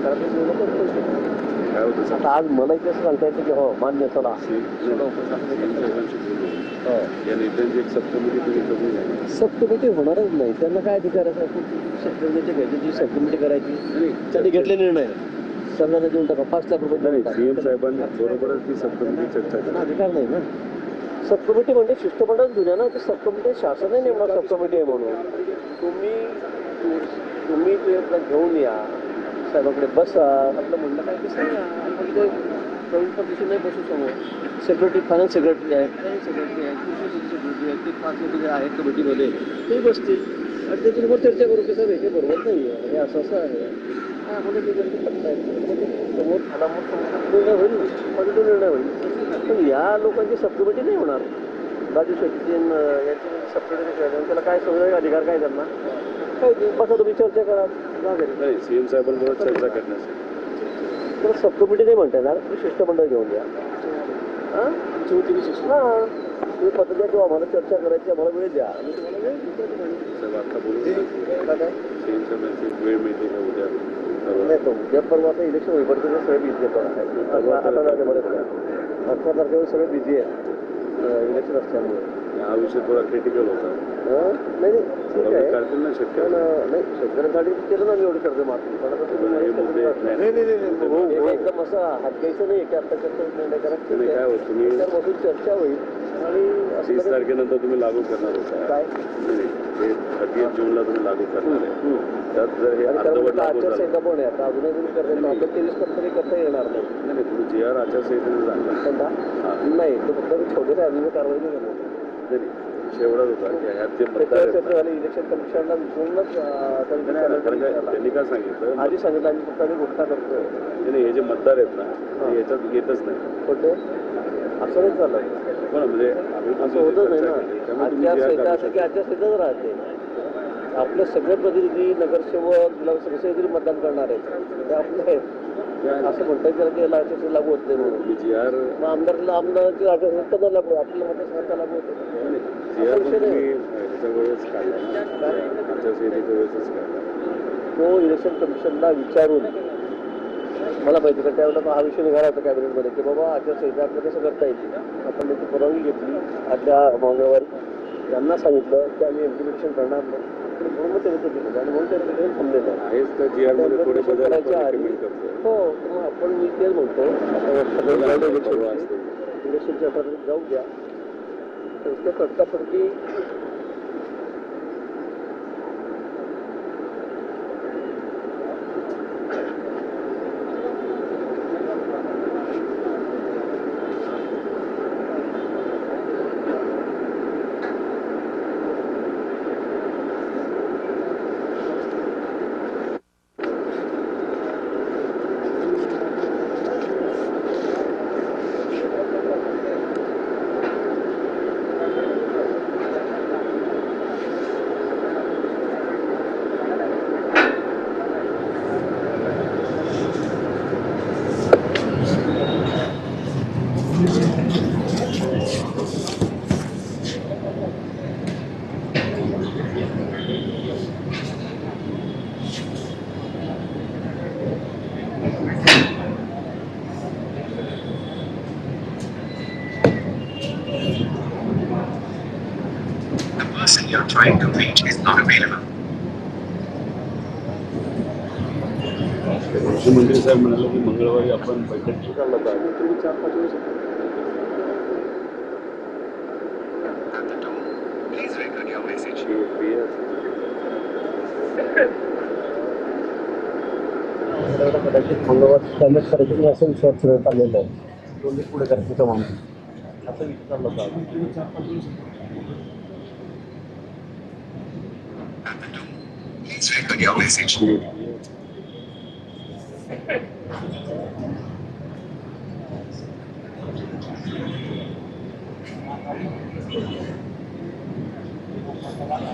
काय होतं आता आज मला इथे असं सांगता येतं की हो मान्य चला या नेत्यांची एक सबकमिटी तुम्ही कमी झाली. सब कमिटी होणारच नाही. त्यांना काय अधिकार आहे? शेतकऱ्याचे घ्यायची जी सब कमिटी करायची त्यांनी घेतले निर्णय सरकारने देऊन टाका 5 लाख रुपये नाही सीएम साहेबांनी बरोबरच ती सबकमिटी चर्चा त्यांना अधिकार नाही ना. सब कमिटी म्हणजे शिष्टमंडळ जुन्या ना ते सब कमिटी शासनाने नेमणार सब कमिटी आहे म्हणून. तुम्ही ते आपलं घेऊन या साहेबाकडे बसा आपलं म्हणणं काय ते सांगा. आपण ते प्रवीण पद्धती नाही बसू समोर. सेक्रेटरी फायनान्स सेक्रेटरी आहेत काही सेक्रेटरी आहेत कृषी सेक्रेटरी आहेत ते 5 लोक जे आहेत कमिटीमध्ये ते बसतील आणि त्याच्याबरोबर चर्चा करू की साहेब हे बरोबर नाही आहे हे असं असं आहे आम्हाला ते गोष्टी करता येत समोर खानामोर निर्णय होईल पॉझिटिव्ह निर्णय होईल. पण या लोकांची सबकमिटी नाही होणार. राजू शेट्टी यांची सबकमिटी त्याला काय संविधानिक अधिकार काय त्यांना काय बसा तुम्ही चर्चा करा नाही सीएम साहेबांबरोबर चर्चा करण्यासाठी तर सबकमिटी नाही म्हणता येणार शिष्टमंडळ घेऊन द्या. हां तुम्ही पत्र द्या किंवा आम्हाला चर्चा करायची आम्हाला वेळ द्या आणि तुम्हाला वेळ साहेब आता बोलू सीएम साहेबांची वेळ मिळते का उद्या नाही तो उद्या परवा आता इलेक्शन होईपर्यंत सगळे बिझी आहेत. 18 तारखेवर सगळे बिझी आहेत इलेक्शन असल्यामुळे. हा विषय थोडा क्रिटिकल होता. नाही नाही ठीक आहे करतील ना शेतकरी नाही शेतकऱ्यांसाठी केलं ना मी एवढं कर्ज माफी पण आता तुम्ही एकदम असं हात घ्यायचं नाही की आत्ताच्या निर्णय करा काय होत तुम्ही त्यामधून चर्चा होईल आणि 30 तारखेनंतर तुम्ही लागू करणार होता काय हे 30 जूनला तुम्ही लागू करणार आहे. त्यात जर हे अर्धवट लागू झालं आचारसंहिता पण आहे आता अजूनही तुम्ही करता आता 23 नंतर करता येणार नाही. तुम्ही जी आर आचारसंहितेने सांगा नाही तो फक्त छोटे अजून कारवाई नाही करणार. विषय एवढाच होता की ह्यात जे मतदार इलेक्शन कमिशनला विचारूनच त्यांनी काय सांगितलं आधी सांगितलं आम्ही फक्त आम्ही घोषणा करतोय नाही हे जे मतदार आहेत ना ते याच्यात येतच नाही. कोणते असं नाही झालं पण म्हणजे असं होतच नाही ना. आचारसंहिता असं की आचारसंहिताच राहते. आपले सगळे प्रतिनिधी नगरसेवक सगळे जरी मतदान करणार आहेत ते आपले आहेत असं म्हणता येईल की याला आचारसंहिता लागू होत नाही म्हणून जी आर मग आमदाराची आचारसंहिता न लागू आपल्याला मतदारसंघाचा लागू होते. जी आर ह्याच्या वेळेस काढला आचारसंहितेच्या वेळेसच काढला तो इलेक्शन कमिशनला विचारून मला माहिती का त्यावेळेला हा विषय निघाला होता कॅबिनेटमध्ये की बाबा आचारसंहिता आपलं कसं करता येईल. आपण त्याची परवानगी घेतली आदल्या मंगळवारी त्यांना सांगितलं की आम्ही इम्प्लिमेंटेशन करणार नाही म्हणून मग त्यांनी ते दिलं आणि म्हणून त्यांनी ते थांबलेलं आहे. आहेच तर जी आरमध्ये थोडे बदल करायच्या आधी रेकमेंड करतो. हो मग आपण मी तेच म्हणतो इलेक्शनच्या अठराला जाऊ द्या तर तटकाफडकी you're trying to reach is not available. मुख्यमंत्री साहेब म्हणाले की मंगळवारी आपण बैठक चाललं तर तुम्ही 4-5 वेळेस At the tone, please record your message. कदाचित मंगळवार कॅमेट करायचं मी असं विश्वास ठेवण्यात आलेला आहे. दोन्ही पुढे करायचं म्हणून असं विचार चाललं होता. At the tone, please record your message.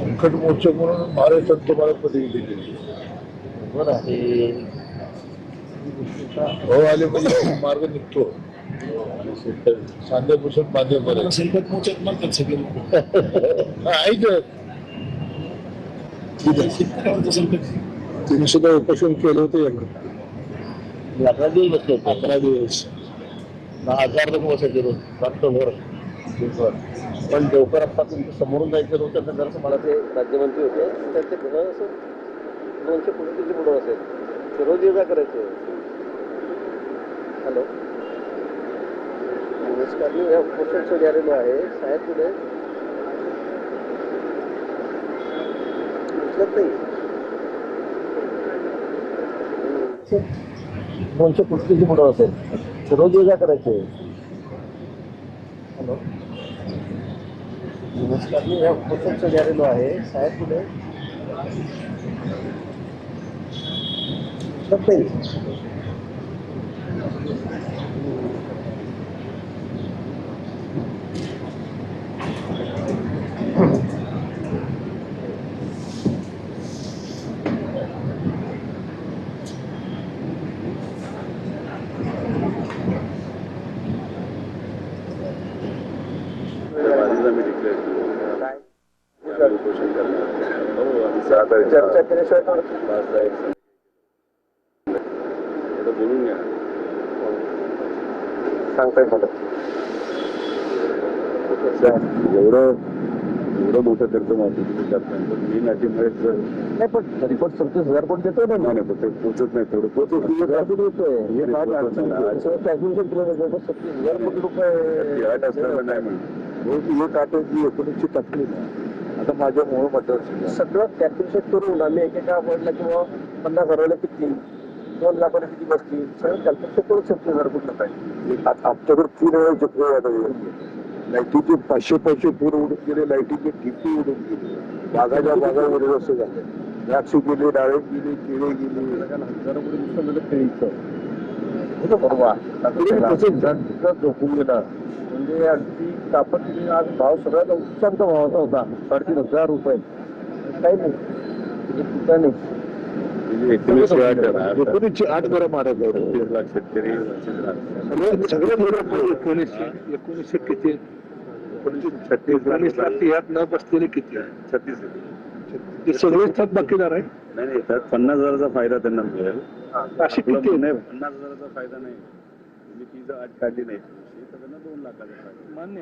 संकट मोचक म्हणून महाराष्ट्रात तुम्हाला पदवी दिली. बरं आहे भाऊ आले म्हणजे मार्ग निघतो. सांध्यापासून बांध्यापर्यंत संकट मोचक म्हणतात सगळे ऐक शेतकऱ्यावरचं संकट तुम्ही सुद्धा उपोषण केलं होतं एकदा 11 दिवस बसले 11 दिवस 10,000 लोक बसायचे रोज रात्रभर दिवसभर. पण देवकर आत्ता तुमच्या समोरून जायचं होतं तर जरासं मला ते राज्यमंत्री होते तर ते पुन्हा असं 200 फुटं तिथे पुढं असेल ते रोज ये जा करायचे. हॅलो नमस्कार मी या पोस्टरसाठी आलेलो आहे साहेब कुठे उचलत नाही. 200 फुटं तिथे पुढं असेल ते रोज ये जा करायचे. हॅलो नमस्कार मी या पोस्टरसाठी आलेलो आहे साहेब कुठे उचलत नाही. बाजूला मी डिक्लेअर केलं उपोषण करणार. हो आम्ही 6 तारखेला चर्चा केल्याशिवाय थोडं 5 तारीख बोलून घ्या. सांगताय मला एवढं मोठं कर्जमाफी तुम्ही करताय पण मी नाटीमुळे नाही पण रिपोर्ट 37,000 कोटी देतोय ना नाही पण ते पोचत नाही तेवढं पोचत कॅल्क्युलेशन केलं जातं 37,000 कोटी रुपये आठ असल्याला नाही म्हणून एक आठ 19ची टाकली ना आता माझ्या मूळ मतदार सगळं कॅल्क्युलेशन करून आम्ही एकेका पडला किंवा 50,000 किती 2 लाखाला किती बसतील सगळं कॅल्क्युलेशन करू शकतो 37,000 कोटी काय आमच्याकडे 3 वेळा चक्र आता लाईटीचे 500 पैसे पूर उडून गेले लाईटीचे ठिपी उडून गेले बागाच्या बागामध्ये असं झालं. द्राक्ष गेले डाळे गेले केळे गेले 1,000 कोटी नुकसान झालं केळीचं तसं झोपून गेला. म्हणजे अगदी कापड आज भाव सगळ्यात उच्चांक भावाचा होता 3,500 रुपये काही नाही म्हणजे कुठं नाही 19ची 8 बरं मारत 30 लाख शेतकरी सगळे बरोबर 1900 किती 19 लाख यात न बसलेले किती 36 ते सगळे थक बाकीदार आहे. नाही त्यात 50,000चा फायदा त्यांना मिळेल. अशी किती नाही 50,000चा फायदा नाही तुम्ही ती जर 8 काढली नाही तर त्यांना 2 लाखाचा फायदा. मान्य